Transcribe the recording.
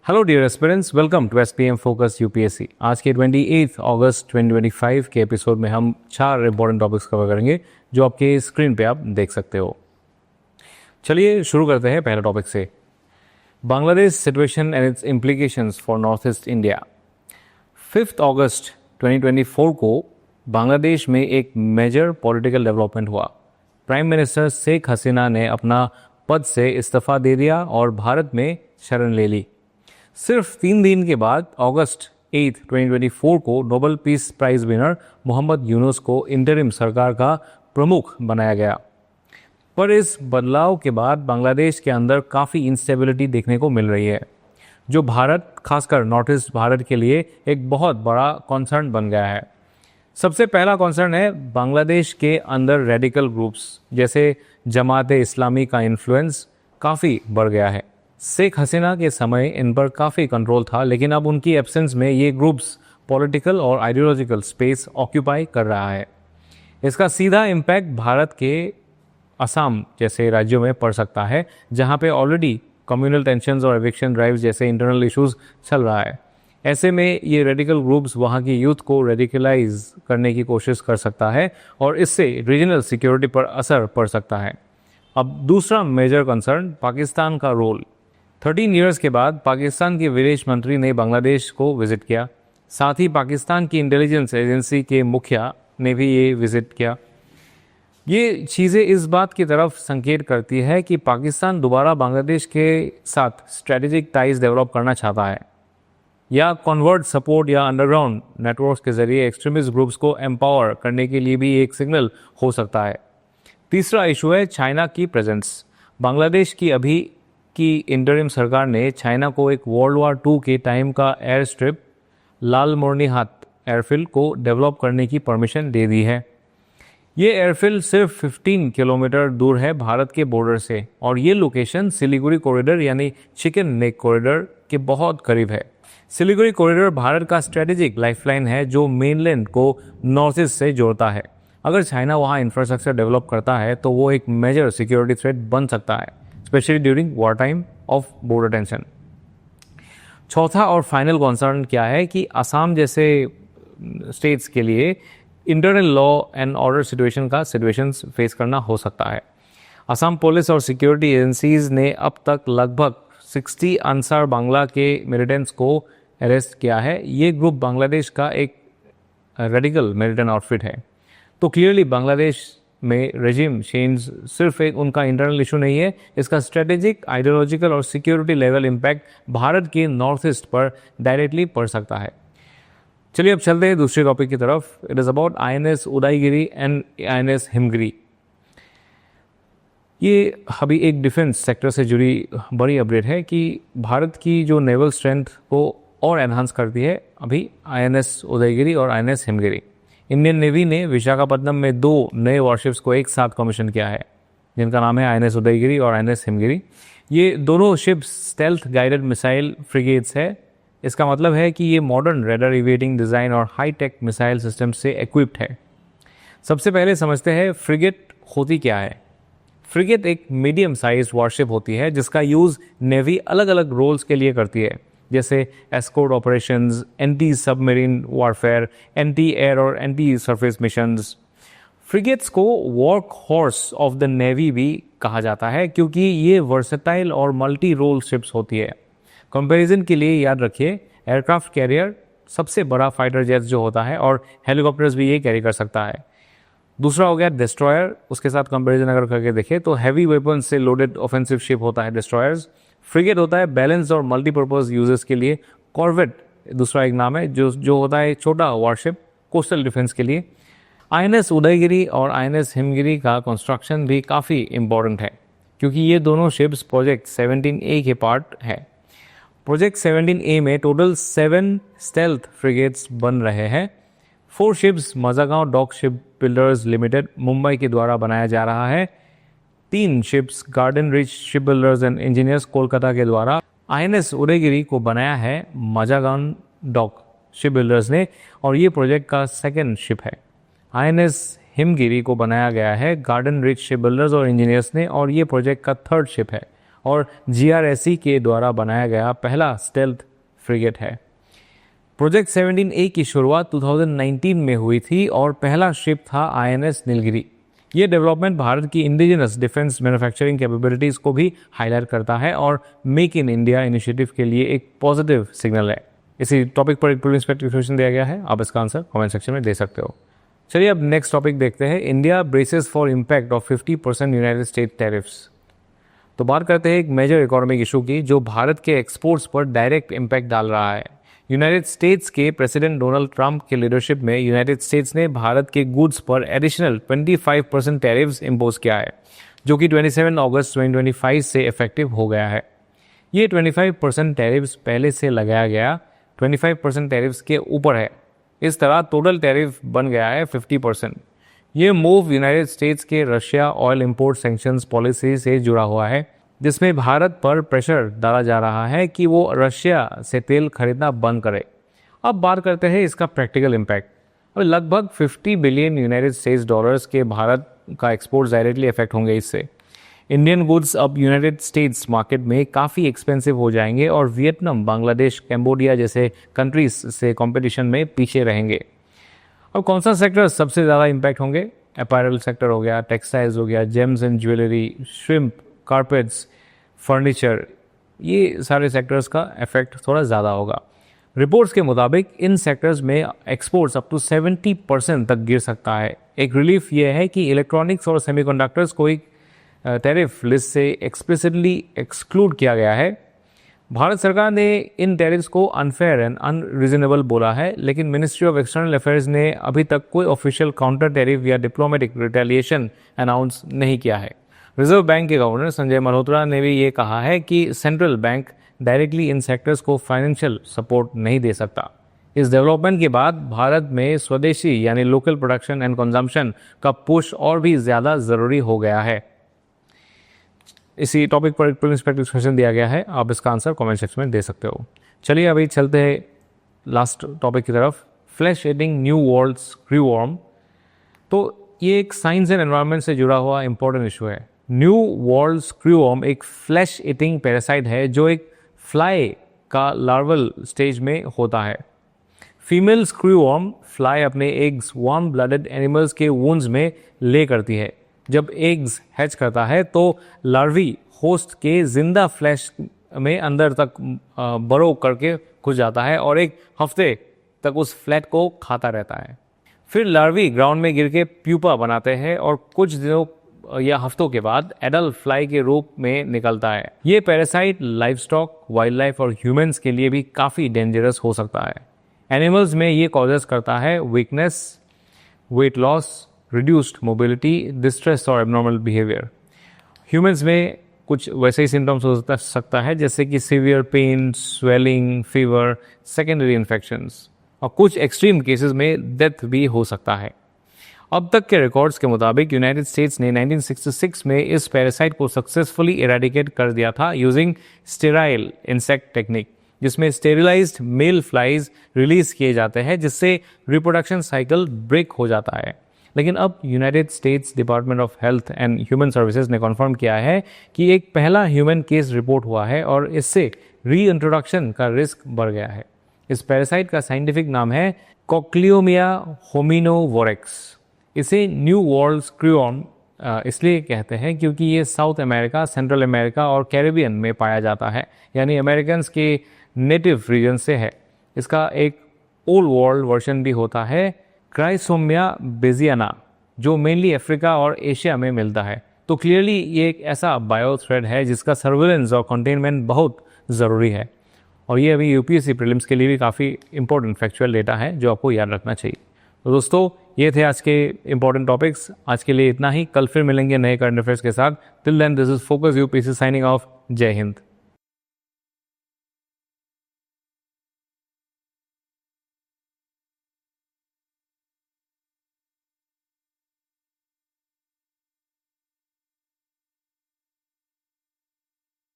Hello dear aspirants, welcome to SPM focus UPSC. आज के 28 अगस्त 2025 के एपिसोड में हम 4 इंपॉर्टेंट टॉपिक्स कवर करेंगे जो आपके स्क्रीन पे आप देख सकते हो। चलिए शुरू करते हैं पहले टॉपिक से। Bangladesh situation and it's implications for north east India. 5 अगस्त 2024 को बांग्लादेश में एक मेजर पॉलिटिकल डेवलपमेंट हुआ। प्राइम मिनिस्टर शेख हसीना ने अपना पद से इस्तीफा दे दिया और भारत में शरण ले ली। सिर्फ 3 दिन के बाद अगस्त 8, 2024 को Nobel peace prize winner Mohammad Yunus को इंटरिम सरकार का प्रमुख बनाया गया। पर इस बदलाव के बाद बांग्लादेश के अंदर काफ़ी इंस्टेबिलिटी देखने को मिल रही है, जो भारत, खासकर नॉर्थ ईस्ट भारत के लिए एक बहुत बड़ा कंसर्न बन गया है। सबसे पहला कंसर्न है बांग्लादेश के अंदर रेडिकल ग्रुप्स जैसे जमाते इस्लामी का इन्फ्लुएंस काफ़ी बढ़ गया है। शेख हसीना के समय इन पर काफ़ी कंट्रोल था, लेकिन अब उनकी एब्सेंस में ये ग्रुप्स पॉलिटिकल और आइडियोलॉजिकल स्पेस ऑक्यूपाई कर रहा है। इसका सीधा इम्पैक्ट भारत के असम जैसे राज्यों में पड़ सकता है, जहाँ पे ऑलरेडी कम्युनल टेंशन्स और एविक्शन ड्राइव्स जैसे इंटरनल इश्यूज चल रहा है। ऐसे में ये रेडिकल ग्रुप्स वहाँ की यूथ को रेडिकलाइज करने की कोशिश कर सकता है और इससे रीजनल सिक्योरिटी पर असर पड़ सकता है। अब दूसरा मेजर कंसर्न पाकिस्तान का रोल। 13 ईयर्स के बाद पाकिस्तान के विदेश मंत्री ने बांग्लादेश को विजिट किया। साथ ही पाकिस्तान की इंटेलिजेंस एजेंसी के मुखिया ने भी ये विजिट किया। ये चीज़ें इस बात की तरफ संकेत करती है कि पाकिस्तान दोबारा बांग्लादेश के साथ स्ट्रेटेजिक टाइज डेवलप करना चाहता है, या कन्वर्ट सपोर्ट या अंडरग्राउंड नेटवर्क्स के जरिए एक्सट्रीमिस्ट ग्रुप्स को एम्पावर करने के लिए भी एक सिग्नल हो सकता है। तीसरा इशू है चाइना की प्रेजेंस। बांग्लादेश की अभी की इंटरिम सरकार ने चाइना को एक वर्ल्ड वार 2 के टाइम का एयर स्ट्रिप लाल मोर्नीहाट एयरफील्ड को डेवलप करने की परमिशन दे दी है। ये एयरफील्ड सिर्फ 15 किलोमीटर दूर है भारत के बॉर्डर से, और ये लोकेशन सिलीगुड़ी कॉरिडोर यानी चिकन नेक कॉरिडोर के बहुत करीब है। सिलीगुड़ी कॉरिडोर भारत का स्ट्रेटेजिक लाइफलाइन है जो मेनलैंड को नॉर्थ ईस्ट से जोड़ता है। अगर चाइना वहाँ इंफ्रास्ट्रक्चर डेवलप करता है तो वो एक मेजर सिक्योरिटी थ्रेट बन सकता है, specially during war time of border tension. चौथा और फाइनल कंसर्न क्या है कि असम जैसे स्टेट्स के लिए internal law and order situations face करना हो सकता है। असम पुलिस और सिक्योरिटी एजेंसीज ने अब तक लगभग 60 अंसार बांग्ला के मिलिटेंट्स को अरेस्ट किया है। ये ग्रुप बांग्लादेश का एक रेडिकल मिलिटेंट आउटफिट है। तो क्लियरली बांग्लादेश में रेजिम चेंज सिर्फ एक उनका इंटरनल इशू नहीं है, इसका स्ट्रेटेजिक, आइडियोलॉजिकल और सिक्योरिटी लेवल इम्पैक्ट भारत के नॉर्थ ईस्ट पर डायरेक्टली पड़ सकता है। चलिए अब चलते हैं दूसरे टॉपिक की तरफ। It is about INS Udaygiri and INS Himgiri. ये अभी एक डिफेंस सेक्टर से जुड़ी बड़ी अपडेट है कि भारत की जो नेवल स्ट्रेंथ को और एनहांस करती है अभी INS उदयगिरी और INS हिमगिरी। इंडियन नेवी ने विशाखापट्टनम में 2 नए वॉरशिप्स को एक साथ कमीशन किया है, जिनका नाम है INS उदयगिरी और INS हिमगिरी। ये दोनों ships stealth guided missile frigates है। इसका मतलब है कि ये मॉडर्न रेडर इवेटिंग डिज़ाइन और हाई टेक मिसाइल सिस्टम से इक्विप्ड है। सबसे पहले समझते हैं फ्रिगेट होती क्या है। फ्रिगेट एक मीडियम साइज वॉरशिप होती है जिसका यूज़ नेवी अलग अलग रोल्स के लिए करती है, जैसे escort operations, anti submarine warfare, anti air और एंटी सरफेस मिशंस। फ्रिगेट्स को work horse of the navy भी कहा जाता है क्योंकि ये वर्सेटाइल और मल्टी रोल शिप्स होती है। कंपैरिजन के लिए याद रखिए, एयरक्राफ्ट कैरियर सबसे बड़ा फाइटर जेट्स जो होता है, और हेलीकॉप्टर्स भी ये कैरी कर सकता है। दूसरा हो गया डिस्ट्रॉयर। उसके साथ कंपैरिजन अगर करके देखें तो हैवी वेपन से लोडेड ऑफेंसिव शिप होता है डिस्ट्रॉयर्स। फ्रिगेट होता है बैलेंस और मल्टीपर्पज यूजेस के लिए। कॉर्वेट दूसरा एक नाम है जो होता है छोटा वॉरशिप कोस्टल डिफेंस के लिए। INS उदयगिरी और INS हिमगिरी का कंस्ट्रक्शन भी काफ़ी इम्पोर्टेंट है क्योंकि ये दोनों शिप्स प्रोजेक्ट 17A के पार्ट है। प्रोजेक्ट 17A में टोटल 7 स्टेल्थ फ्रिगेट्स बन रहे हैं। 4 ships Mazagon dock ship builders limited Mumbai के द्वारा बनाया जा रहा है। 3 ships garden reach ship builders and engineers Kolkata के द्वारा। INS उदयगिरी को बनाया है मजागांव डॉक शिप बिल्डर्स ने, और ये प्रोजेक्ट का 2nd शिप है। INS हिमगिरी को बनाया गया है गार्डन रिच शिप बिल्डर्स और इंजीनियर्स ने, और ये प्रोजेक्ट का 3rd शिप है। और GRSE के द्वारा बनाया गया पहला स्टेल्थ फ्रिगेट है। प्रोजेक्ट 17A की शुरुआत 2019 में हुई थी और पहला शिप था INS नीलगिरी। ये डेवलपमेंट भारत की इंडिजिनस डिफेंस मैन्युफैक्चरिंग कैपेबिलिटीज को भी हाईलाइट करता है और मेक इन इंडिया इनिशिएटिव के लिए एक पॉजिटिव सिग्नल है। इसी टॉपिक पर एक प्रीलिम्स क्वेश्चन दिया गया है, आप इसका आंसर कमेंट सेक्शन में दे सकते हो। चलिए अब नेक्स्ट टॉपिक देखते हैं। India braces for impact of 50% United state tariffs. तो बात करते हैं एक मेजर इकोनॉमिक इशू की जो भारत के एक्सपोर्ट्स पर डायरेक्ट इम्पैक्ट डाल रहा है। यूनाइटेड स्टेट्स के प्रेसिडेंट डोनाल्ड ट्रंप के लीडरशिप में यूनाइटेड स्टेट्स ने भारत के गुड्स पर एडिशनल 25% टैरिफ्स इम्पोज किया है, जो कि 27 अगस्त 2025 से इफेक्टिव हो गया है। ये 25% टैरिफ्स पहले से लगाया गया 25% टैरिफ्स के ऊपर है। इस तरह टोटल टैरिफ बन गया है 50%। ये मूव यूनाइटेड स्टेट्स के Russia oil import sanctions policy से जुड़ा हुआ है, जिसमें भारत पर प्रेशर डाला जा रहा है कि वो रशिया से तेल खरीदना बंद करे। अब बात करते हैं इसका प्रैक्टिकल इम्पैक्ट। अब लगभग 50 बिलियन यूनाइटेड स्टेट्स डॉलर्स के भारत का एक्सपोर्ट डायरेक्टली इफेक्ट होंगे इससे। इंडियन गुड्स अब यूनाइटेड स्टेट्स मार्केट में काफ़ी एक्सपेंसिव हो जाएंगे और वियतनाम, बांग्लादेश, कैम्बोडिया जैसे कंट्रीज से कंपटीशन में पीछे रहेंगे। अब कौन सा सेक्टर सबसे ज़्यादा इम्पैक्ट होंगे? अपैरल सेक्टर हो गया, टेक्सटाइल्स हो गया, James and jewellery, shrimp, carpets, furniture, ये सारे सेक्टर्स का इफेक्ट थोड़ा ज़्यादा होगा। रिपोर्ट्स के मुताबिक इन सेक्टर्स में एक्सपोर्ट्स अप टू 70% तक गिर सकता है। एक रिलीफ ये है कि इलेक्ट्रॉनिक्स और सेमीकंडक्टर्स को एक टैरिफ लिस्ट से एक्सप्लिसिटली एक्सक्लूड किया गया है। भारत सरकार ने इन टैरिफ्स को अनफेयर एंड अनरीजनेबल बोला है, लेकिन मिनिस्ट्री ऑफ एक्सटर्नल अफेयर्स ने अभी तक कोई ऑफिशियल काउंटर टैरिफ या डिप्लोमेटिक रिटेलिएशन अनाउंस नहीं किया है। रिजर्व बैंक के गवर्नर संजय मल्होत्रा ने भी ये कहा है कि central bank directly in sectors को फाइनेंशियल सपोर्ट नहीं दे सकता। इस डेवलपमेंट के बाद भारत में स्वदेशी यानी लोकल प्रोडक्शन एंड कंजम्पशन का पुश और भी ज़्यादा ज़रूरी हो गया है। इसी टॉपिक पर एक प्रीलिम्स प्रैक्टिस क्वेश्चन दिया गया है, आप इसका आंसर कमेंट सेक्शन में दे सकते हो। चलिए अभी चलते हैं लास्ट टॉपिक की तरफ, फ्लैश ईटिंग न्यू वर्ल्ड स्क्रूवर्म। तो ये एक साइंस एंड एनवायरनमेंट से जुड़ा हुआ इंपॉर्टेंट इशू है। न्यू वर्ल्ड स्क्रूवर्म एक फ्लैश ईटिंग पैरासाइट है जो एक फ्लाई का लार्वल स्टेज में होता है। फीमेल स्क्रूवर्म फ्लाई अपने एग्स वार्म ब्लडेड एनिमल्स के वुंड्स में ले करती है। जब एग्स हैच करता है तो लार्वी होस्ट के जिंदा फ्लैश में अंदर तक बरो करके घुस जाता है और एक हफ्ते तक उस फ्लैट को खाता रहता है। फिर लार्वी ग्राउंड में गिर के प्यूपा बनाते हैं और कुछ दिनों या हफ्तों के बाद एडल्ट फ्लाई के रूप में निकलता है। ये पैरासाइट लाइवस्टॉक, वाइल्ड लाइफ और ह्यूमंस के लिए भी काफ़ी डेंजरस हो सकता है। एनिमल्स में ये कॉजेस करता है weakness, weight loss, reduced mobility, distress और एबनॉर्मल बिहेवियर। ह्यूमंस में कुछ वैसे ही सिम्टम्स हो सकता है जैसे कि severe pain, swelling, fever, secondary infections और कुछ एक्सट्रीम केसेस में डेथ भी हो सकता है। अब तक के रिकॉर्ड्स के मुताबिक यूनाइटेड स्टेट्स ने 1966 में इस पैरासाइट को सक्सेसफुली इरेडिकेट कर दिया था यूजिंग स्टेराइल इंसेक्ट टेक्निक, जिसमें स्टेरिलाइज्ड मेल फ्लाइज रिलीज किए जाते हैं जिससे रिप्रोडक्शन साइकिल ब्रेक हो जाता है। लेकिन अब United states department of health and human services ने कन्फर्म किया है कि एक पहला ह्यूमन केस रिपोर्ट हुआ है और इससे री-इंट्रोडक्शन का रिस्क बढ़ गया है। इस पैरासाइट का साइंटिफिक नाम है कोक्लियोमिया होमिनोवोरेक्स। इसे न्यू वर्ल्ड स्क्रूवर्म इसलिए कहते हैं क्योंकि ये साउथ अमेरिका, सेंट्रल अमेरिका और कैरिबियन में पाया जाता है, यानी अमेरिकन के नेटिव रीजन से है। इसका एक ओल्ड वर्ल्ड वर्जन भी होता है, क्राइसोमिया बेजियाना, जो मेनली अफ्रीका और एशिया में मिलता है। तो क्लियरली ये एक ऐसा बायो थ्रेड है जिसका सर्विलेंस और कंटेनमेंट बहुत ज़रूरी है और ये अभी यूपीएससी प्रीलिम्स के लिए भी काफ़ी इंपॉर्टेंट फैक्चुअल डेटा है जो आपको याद रखना चाहिए। तो दोस्तों ये थे आज के इंपॉर्टेंट टॉपिक्स। आज के लिए इतना ही, कल फिर मिलेंगे नए करंट अफेयर्स के साथ। Till then this is focus UPSC signing off. जय हिंद।